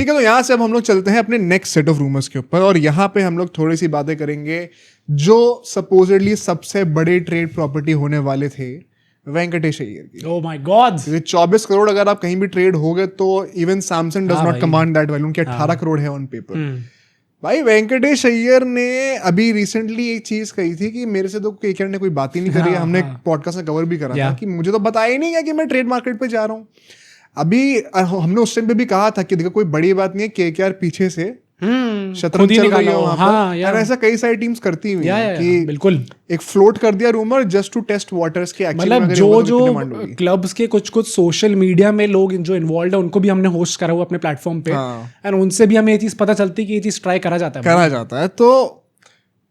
ठीक है, तो यहाँ से अब हम लोग चलते हैं अपने नेक्स्ट सेट ऑफ रूमर्स के ऊपर, और यहाँ पे हम लोग थोड़ी सी बातें करेंगे जो सपोजिटली सबसे बड़े ट्रेड प्रॉपर्टी होने वाले थे वेंकटेश अय्यर की। ओह माय गॉड, 24 करोड़ अगर आप कहीं भी ट्रेड हो गए तो even Samsung does not command that value, उनके 18 करोड़ है ऑन पेपर। भाई वेंकटेश अय्यर ने अभी रिसेंटली एक चीज कही थी कि मेरे से तो केकेआर ने कोई बात ही नहीं करी है, हमने पॉडकास्ट में कवर भी करा था कि मुझे तो बताया ही नहीं है कि मैं ट्रेड मार्केट पे जा रहा हूँ। अभी हमने उस टाइम पे भी कहा था कि देखो कोई बड़ी बात नहीं है, केकेआर पीछे से शतरंज चल रही है वहां पर, और ऐसा कई सारी टीम्स करती हुई हैं कि बिल्कुल एक फ्लोट कर दिया rumour just to test waters के एक्चुअली मतलब जो क्लब्स के कुछ सोशल मीडिया में लोग जो इन्वॉल्व है उनको भी हमने होस्ट करा हुआ अपने प्लेटफॉर्म पे, एंड उनसे भी हमें ये चीज पता चलती है कि ये चीज ट्राई करा जाता है। तो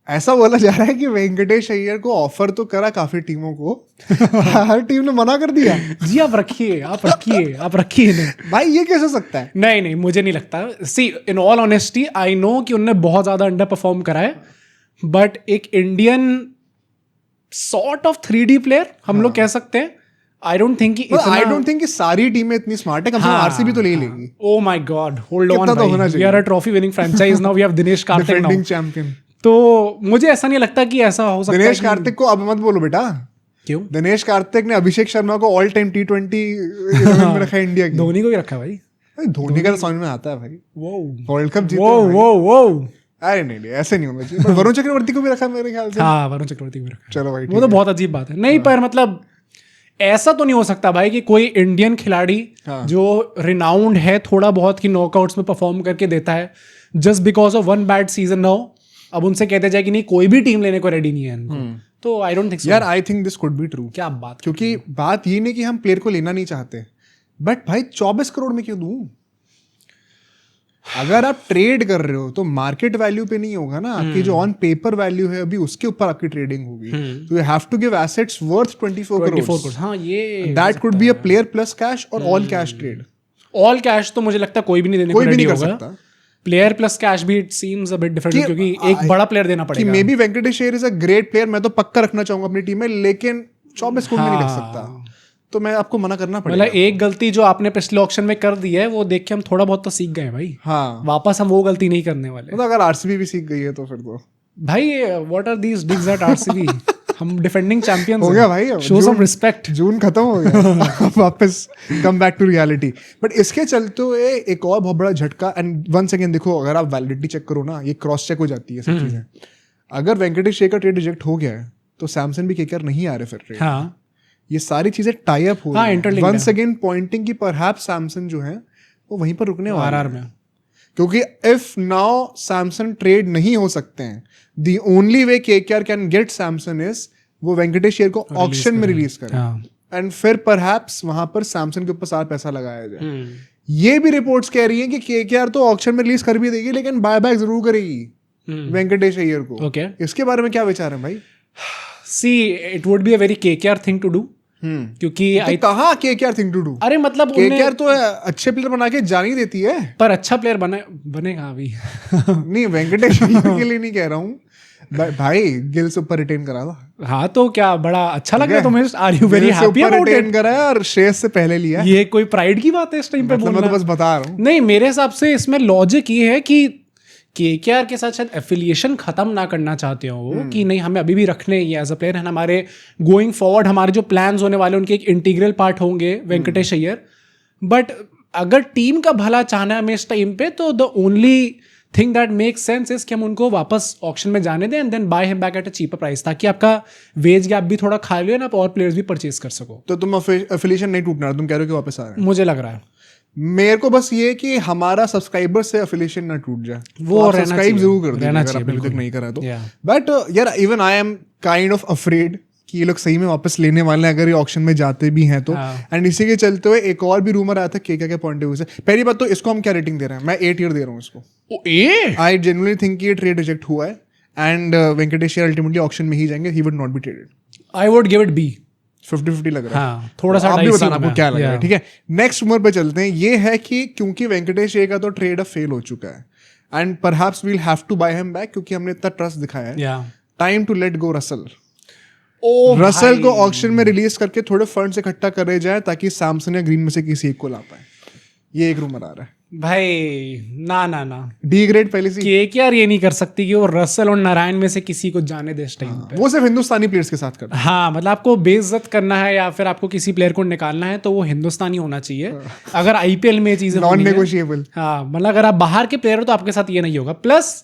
ऐसा बोला जा रहा है कि वेंकटेश अय्यर को ऑफर तो करा काफी टीमों को, हर टीम ने मना कर दिया। जी आप रखिए भाई ये कैसे हो सकता है? नहीं मुझे नहीं लगता। See in all honesty I know कि उनने बहुत ज्यादा अंडर परफॉर्म करा है, बट एक Indian sort of 3D player हम लोग कह सकते हैं। आई डोंट थिंक कि सारी टीमें इतनी स्मार्ट है, कम से कम आरसीबी तो ले ही लेगी। Oh my God, hold on, we are a trophy winning franchise now, we have Dinesh Karthik now, champion. तो मुझे ऐसा नहीं लगता कि ऐसा हो सकता है। दिनेश कार्तिक को अब मत बोलो बेटा। क्यों? दिनेश कार्तिक ने अभिषेक शर्मा को ऑल टाइम T20 में रखा है इंडिया की। धोनी को भी रखा भाई। धोनी का तो समझ में आता है भाई, वर्ल्ड कप जीते। अरे नहीं ऐसे नहीं होना चाहिए। वरुण चक्रवर्ती को भी रखा मेरे ख्याल से। हाँ वरुण चक्रवर्ती को भी रखा। चलो भाई वो तो बहुत अजीब बात है। नहीं पर मतलब ऐसा तो नहीं हो सकता भाई कि कोई इंडियन खिलाड़ी जो रिनाउंड है थोड़ा बहुत की नॉकआउट्स में परफॉर्म करके देता है just because of one bad season now अब उनसे कहते जाए कि नहीं कोई भी टीम लेने को रेडी नहीं है इनको। तो आई डोंट थिंक सो। यार I think this could be true. क्या बात, क्योंकि बात ये नहीं कि हम प्लेयर को लेना नहीं चाहते, बट भाई 24 करोड़ में क्यों दूं? अगर आप ट्रेड कर रहे हो तो मार्केट वैल्यू पे नहीं होगा ना, आपकी जो ऑन पेपर वैल्यू है अभी उसके ऊपर आपकी ट्रेडिंग होगी। तो you have to give assets worth 24 crore. हाँ ये that could be a player plus cash और all cash trade. All cash तो मुझे लगता है कोई भी नहीं देने को रेडी होगा। प्लेयर प्लस कैश भी it seems a bit different, क्योंकि एक बड़ा प्लेयर देना पड़ेगा। May be Venkatesh Iyer is a great player, मैं तो पक्का रखना चाहूंगा अपनी टीम में, लेकिन 24 करोड़ में नहीं रख सकता, तो मैं आपको मना करना पड़ेगा। मतलब एक गलती जो आपने पिछले ऑक्शन में कर दी है वो देख के हम थोड़ा बहुत तो सीख गए भाई। हाँ वापस हम वो गलती नहीं करने वाले। तो अगर आरसीबी भी सीख गई है तो फिर तो भाई what are these digs at RCB? हम डिफेंडिंग चैंपियंस हो गया भाई, शो सम रिस्पेक्ट। जून खत्म हो गया वापस come back to reality. But इसके चलते हुए एक और बहुत बड़ा झटका, एंड वन सेकेंड देखो, अगर आप वैलिडिटी चेक करो ना, ये क्रॉस चेक हो जाती है सब चीजें। अगर वेंकटेश अय्यर का ट्रेड रिजेक्ट हो गया है तो सैमसन भी केकेआर नहीं आ रहे फिर ट्रेड। हाँ ये सारी चीजें टाई अप हो रही हैं। वंस अगेन पॉइंटिंग की परहैप्स सैमसंग जो है वो वहीं पर रुकने वाला है, क्योंकि इफ नाउ सैमसंग ट्रेड नहीं हो सकते हैं, the only way KKR can get Samsung is वो वेंकटेश अय्यर को ऑक्शन में रिलीज करें, एंड फिर परहैप्स वहां पर सैमसंग के ऊपर सारा पैसा लगाया जाए। ये भी रिपोर्ट्स कह रही हैं कि केकेआर तो ऑक्शन में रिलीज कर भी देगी लेकिन बायबैक जरूर करेगी वेंकटेश अय्यर को। इसके बारे में क्या विचार है भाई? See it would be a very KKR thing to do, क्योंकि कहा केकेआर थिंग टू डू। अरे मतलब केकेआर तो अच्छे प्लेयर बना के जान ही देती है, पर अच्छा प्लेयर बनेगा अभी नहीं वेंकटेश के लिए नहीं कह रहा हूँ भाई, गिल से ऊपर रिटेन करा था। हाँ तो क्या बड़ा अच्छा लग रहा है तुम्हें? Are you very happy about it? करा है और श्रेयस से पहले लिया। ये कोई प्राइड की बात है इस टाइम पे बोलना? मैं तो बस बता रहा हूँ। नहीं मेरे हिसाब से इसमें लॉजिक ये है कि केकेआर के साथ शायद एफिलिएशन खत्म ना करना चाहते हो वो, कि नहीं हमें अभी भी रखने ये एज अ प्लेयर है, हमारे गोइंग फॉरवर्ड हमारे जो प्लान्स होने वाले उनके एक इंटीग्रल पार्ट होंगे वेंकटेश अय्यर। बट अगर टीम का भला चाहना है हमें इस टाइम पे, तो the only thing that makes sense is कि हम उनको वापस ऑक्शन में जाने दें and then buy him back at a cheaper price, ताकि आपका वेज गैप भी थोड़ा खाली हो ना, आप और प्लेयर्स भी परचेज कर सको। तो तुम एफिलिएशन नहीं टूटना, तुम कह रहे हो कि वापस आ रहे हैं? मुझे लग रहा है, मेरे को बस ये कि हमारा सब्सक्राइबर से एफिलिएशन ना टूट जाए, वो तो सब्सक्राइब जरूर कर देना अगर आपने अभी तक नहीं करा तो। बट यार even I am kind of afraid कि ये लोग सही में वापस लेने वाले हैं अगर ये ऑक्शन में जाते भी हैं तो। एंड इसी के चलते हुए एक और भी रूमर आया था केकेआर के पॉइंट ऑफ व्यू से। पहली बात तो इसको हम क्या रेटिंग दे रहे हैं? मैं 8 ईयर दे रहा हूँ इसको। आई जेन्युइनली थिंक ये ट्रेड रिजेक्ट हुआ है and Venkatesh Iyer ultimately auction में ही जाएंगे, he would not be traded. I would give it B। 50-50 लग रहा है। हाँ, थोड़ा सा आप भी बताना आपको क्या लग रहा है। ठीक है, नेक्स्ट रूमर पे चलते हैं। ये है कि क्योंकि वेंकटेश अय्यर का तो ट्रेड अब फेल हो चुका है and perhaps we'll have to buy him back, क्योंकि हमने इतना ट्रस्ट दिखाया है। Time to let go Russell. Russell को ऑक्शन में रिलीज करके थोड़े फंड्स इकट्ठा करे जाए ताकि सैमसंग या ग्रीन में से किसी एक को ला पाए। ये एक रूमर आ रहा है। भाई ना डी ग्रेड पहले से केकेआर ये नहीं कर सकती कि वो रसल और नारायण में से किसी को जाने दे इस टाइम पे। वो सिर्फ हिंदुस्तानी प्लेयर्स के साथ करता है। हाँ मतलब आपको बेइज्जत करना है या फिर आपको किसी प्लेयर को निकालना है तो वो हिंदुस्तानी होना चाहिए। अगर आईपीएल में ये चीजें नॉन नेगोशिएबल। हाँ मतलब अगर आप बाहर के प्लेयर हो तो आपके साथ ये नहीं होगा। प्लस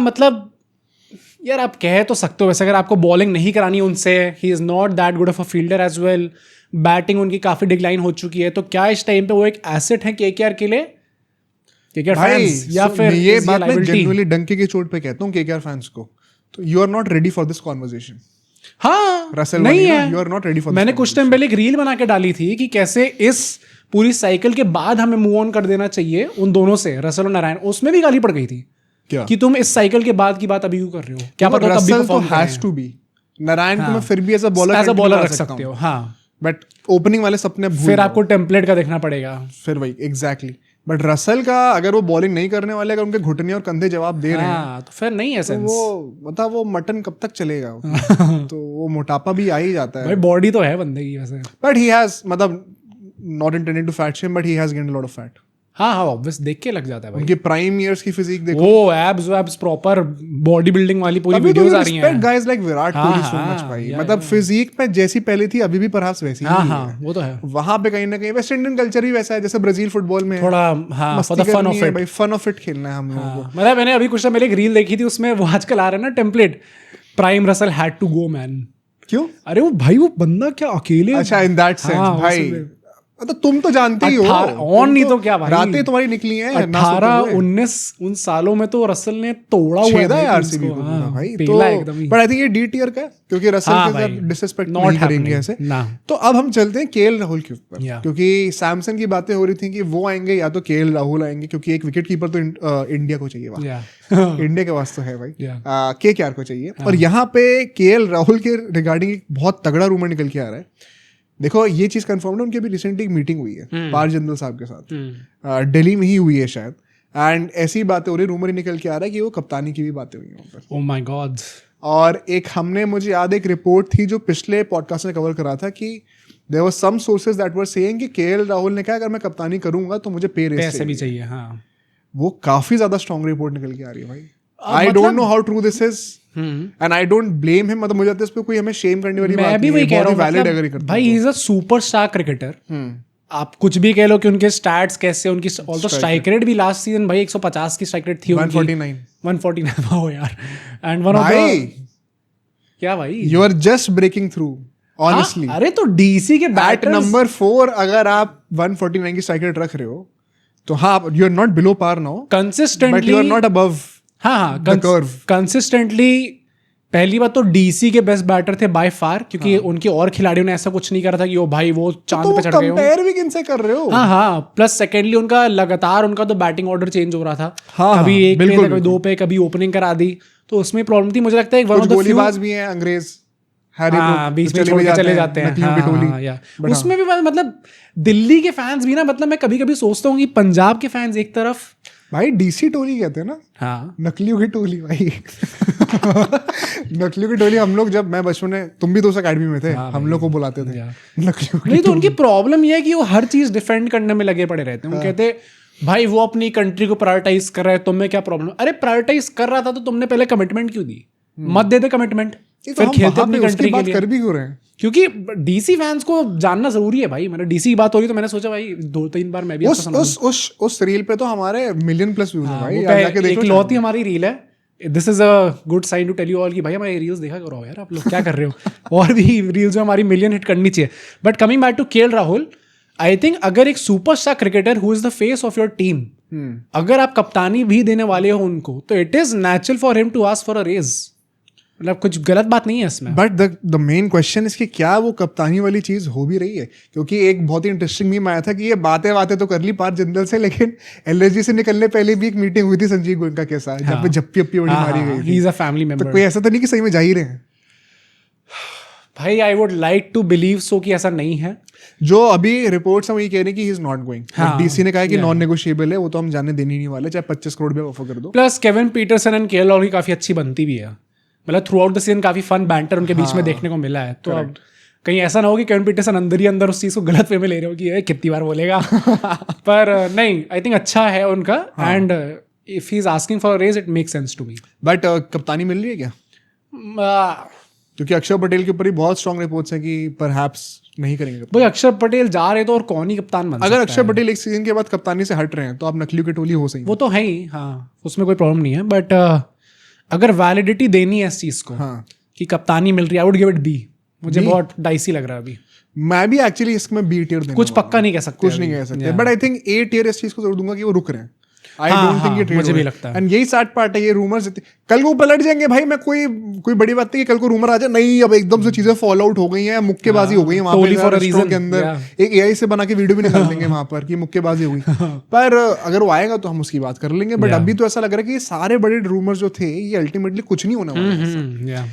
मतलब यार आप कह तो सकते हो वैसे, अगर आपको बॉलिंग नहीं करानी उनसे, he is not that good of a fielder as well, batting उनकी काफी डिक्लाइन हो चुकी है, तो क्या इस टाइम पे वो एक एसेट है केकेआर के लिए? केकेआर फैंस या फिर ये बात मैं जेन्युइनली डंके की चोट पे कहता हूँ केकेआर फैंस को, तो you are not ready for this conversation. हाँ रसल नहीं है, you are not ready for. मैंने कुछ टाइम पहले एक रील बना के डाली थी कि कैसे इस पूरी साइकिल के बाद हमें मूव ऑन कर देना चाहिए उन दोनों से, रसल और नारायण। उसमें भी गाली पड़ गई थी क्या कि तुम इस साइकिल के बाद की बात अभी क्यों कर रहे हो, क्या पता तब भी perform has to be. Narine को मैं फिर भी एज अ बॉलर रख सकते हो, हाँ, बट ओपनिंग वाले सपने फिर आपको टेम्पलेट का देखना पड़ेगा फिर वही एग्जैक्टली। बट रसल का अगर वो बॉलिंग नहीं करने वाले, अगर उनके घुटने और कंधे जवाब दे रहे हैं तो फिर नहीं है सेंस। वो मतलब वो मटन कब तक चलेगा तो वो मोटापा भी आ ही जाता है भाई, बॉडी तो है बंदे की वैसे। बट ही हैज मतलब not intended to fat shame, but he has gained a lot of fat. हाँ ऑब्वियस, देख के लग जाता है भाई। उनके प्राइम इयर्स की फिजिक देखो, वो एब्स प्रॉपर बॉडी बिल्डिंग वाली पूरी वीडियोस आ रही हैं। Respect guys like Virat Kohli so much भाई, मतलब फिजिक में जैसी पहले थी अभी भी परहैप्स वैसी ही है। वो तो है। वहां पे कहीं ना कहीं वेस्ट इंडियन कल्चर भी वैसा है जैसे ब्राजील फुटबॉल में थोड़ा for the fun of it भाई, फन ऑफ इट खेलना है हम लोगों को। मतलब मैंने अभी कुछ टाइम पहले एक रील देखी थी, उसमें वो आजकल आ रहा है ना template, prime Russell had to go man. क्यों? अरे वो भाई वो बंदा क्या अकेले, अच्छा इन दैट सेंस भाई, तो तुम तो जानते ही हो ऑन नहीं तो क्या भाई, रातें तुम्हारी निकली हैं 18-19 उन सालों में तो रसल ने तोड़ा हुआ है आरसीबी को भाई। तो बट आई थिंक ये डी टियर का है क्योंकि रसल के साथ डिसरिस्पेक्ट नहीं करेंगे ऐसे। तो अब हम चलते हैं केएल राहुल के ऊपर, क्योंकि सैमसन की बातें हो रही थी कि वो आएंगे या तो केएल राहुल आएंगे, क्योंकि एक विकेट कीपर तो इंडिया को चाहिए वहाँ इंडिया के वास्ते है भाई, केकेआर को चाहिए। और यहाँ पे केएल राहुल के रिगार्डिंग एक बहुत तगड़ा रूमर निकल के आ रहा है। देखो ये चीज कंफर्म है, उनकी अभी रिसेंटली एक मीटिंग हुई है पार जिंदल साहब के साथ, दिल्ली में ही हुई है शायद, एंड ऐसी बातें हो रही, रूमर ही निकल के आ रहा है कि वो कप्तानी की भी बातें हुई हैं वहाँ पर। ओह माय गॉड। और एक हमने, मुझे याद एक रिपोर्ट थी जो पिछले पॉडकास्ट में कवर करा था कि there were some sources that were saying कि केएल राहुल ने कहा अगर मैं कप्तानी करूंगा तो मुझे पैसे भी चाहिए। हाँ वो काफी ज्यादा स्ट्रॉन्ग रिपोर्ट निकल के आ रही है भाई। I don't know how true this is and I don't blame him, मतलब मुझे लगता है इस पे कोई हमें शेम करने वाली बात नहीं है। मैं भी वही कह रहा हूं, मतलब भाई he is a superstar cricketer. आप कुछ भी कह लो कि उनके स्टैट्स कैसे, उनकी ऑल्सो स्ट्राइक रेट भी लास्ट सीजन भाई 150 की स्ट्राइक रेट थी उनकी, 149 वाओ यार, एंड वन ऑफ द क्या भाई, you are just breaking through honestly. अरे तो डीसी के बैटर नंबर 4 अगर आप 149 की स्ट्राइक रेट रख रहे हो तो हाँ, you are not below par now consistently, but you are not above. हाँ कंसिस्टेंटली पहली बात तो डीसी के बेस्ट बैटर थे बाय फार, क्योंकि उनके और खिलाड़ियों ने ऐसा कुछ नहीं करा था कि वो भाई वो चांद पे चढ़ गए हो। कंपेयर भी किनसे कर रहे हो? हाँ प्लस सेकेंडली उनका लगातार उनका तो बैटिंग ऑर्डर चेंज हो रहा था, कभी एक पे कभी 2 पे, कभी ओपनिंग करा दी, तो उसमें प्रॉब्लम थी। मुझे लगता है कुछ गोलीबाज भी हैं अंग्रेज, बीच में छोड़ के चले जाते हैं। उसमें भी मतलब दिल्ली के फैंस भी ना, मतलब मैं कभी कभी सोचता हूँ कि पंजाब के फैंस एक तरफ, भाई डीसी टोली कहते हैं ना, हाँ नकलियों की टोली भाई नकलियों की टोली। हम लोग जब मैं बचपन में, तुम भी तो उस अकेडमी में थे, हम लोग को बुलाते थे नकलियों की। नहीं तो उनकी प्रॉब्लम ये है कि वो हर चीज डिफेंड करने में लगे पड़े रहते हैं। वो कहते भाई वो अपनी कंट्री को प्रायोरिटाइज कर रहा है, तुम्हें क्या प्रॉब्लम? अरे प्रायोरिटाइज कर रहा था तो तुमने पहले कमिटमेंट क्यों दी? मत दे दे कमिटमेंट, फिर खेलते अपनी कंट्री के लिए। कर भी क्यों रहे हैं? क्योंकि डीसी फैंस को जानना जरूरी है भाई। मैंने डीसी की बात हो रही तो मैंने सोचा भाई 2-3 बार मैं भी उस रील पे तो हमारे मिलियन प्लस व्यूज हैं भाई, जाके देखो। इकलौती हमारी रील है, this is a good sign to tell you all कि भाई हमारी रील्स देखा करो यार, आप लोग क्या कर रहे हो। और भी रील्स जो हमारी मिलियन हिट करनी चाहिए। But coming back to KL Rahul, I think अगर एक superstar cricketer who is the face of your team, अगर आप कप्तानी भी देने वाले हो उनको, तो it is natural for him to ask for a raise. मतलब कुछ गलत बात नहीं है इसमें। But the main question is कि क्या वो कप्तानी वाली चीज हो भी रही है? क्योंकि एक बहुत ही इंटरेस्टिंग मीम आया था कि ये बातें तो कर ली पार जिंदल से, लेकिन एलएसजी से निकलने पहले भी एक मीटिंग हुई थी संजीव गोयनका के साथ, जहाँ पे झप्पी अपी बड़ी मारी गई थी। He is a family member. तो कोई ऐसा तो नहीं कि सही में जा ही रहे हैं? भाई I would like to believe so कि ऐसा नहीं है। जो अभी रिपोर्ट्स हैं वही कह रहे हैं कि ही इज नॉट गोइंग। डीसी ने कहा है कि नॉन नेगोशिएबल है, वो तो हम जाने देने नहीं वाले, चाहे 25 करोड़ भी ऑफर कर दो। Plus Kevin Pietersen and KL Rahul की काफी अच्छी बनती भी है, मतलब थ्रू आउट द सीजन काफी फन बैंटर उनके बीच में देखने को मिला है। तो अब कहीं ऐसा ना हो कि केविन पीटरसन अंदर ही अंदर उस चीज़ को गलत वे में ले रहे हो कि ये कितनी बार बोलेगा पर नहीं, आई थिंक अच्छा है उनका and if he is asking for raise it make sense to me. But कप्तानी मिल रही है क्या? क्योंकि अक्षर पटेल के ऊपर ही बहुत स्ट्रॉन्ग रिपोर्ट्स हैं कि परहैप्स नहीं करेंगे भाई। अक्षर पटेल जा रहे तो और कौन ही कप्तान बन सकता है? अगर अक्षर पटेल एक सीजन के बाद कप्तानी से हट रहे हैं तो आप नकली की टोली हो सही। वो तो है ही, हाँ, उसमें कोई प्रॉब्लम नहीं है। बट अगर वैलिडिटी देनी है इस चीज को कि कप्तानी मिल रही है, I would give it be. मुझे बहुत डाइसी लग रहा है अभी। मैं भी एक्चुअली इसमें बी टियर देना, कुछ पक्का नहीं कह सकते, कुछ नहीं कह सकते, but I think a tier इस चीज को जरूर दूंगा कि वो रुक रहे हैं। आई डोंट थिंक ये ट्रेड मुझे भी लगता है। एंड यही सैड पार्ट है, ये रूमर्स कल को पलट जाएंगे भाई। मैं कोई बड़ी बात नहीं कि कल को रूमर आ जाए नहीं अब एकदम से चीजें फॉलो आउट हो गई हैं, मुक्केबाजी हो गई है वहां पे रेस्टोरेंट के अंदर। एक एआई से बना के वीडियो भी निकाल देंगे वहां पर कि मुक्केबाजी हो गई। पर अगर वो आएगा तो हम उसकी बात कर लेंगे। बट अभी तो ऐसा लग रहा है कि ये सारे बड़े रूमर्स जो थे ये अल्टीमेटली कुछ नहीं होने वाला है।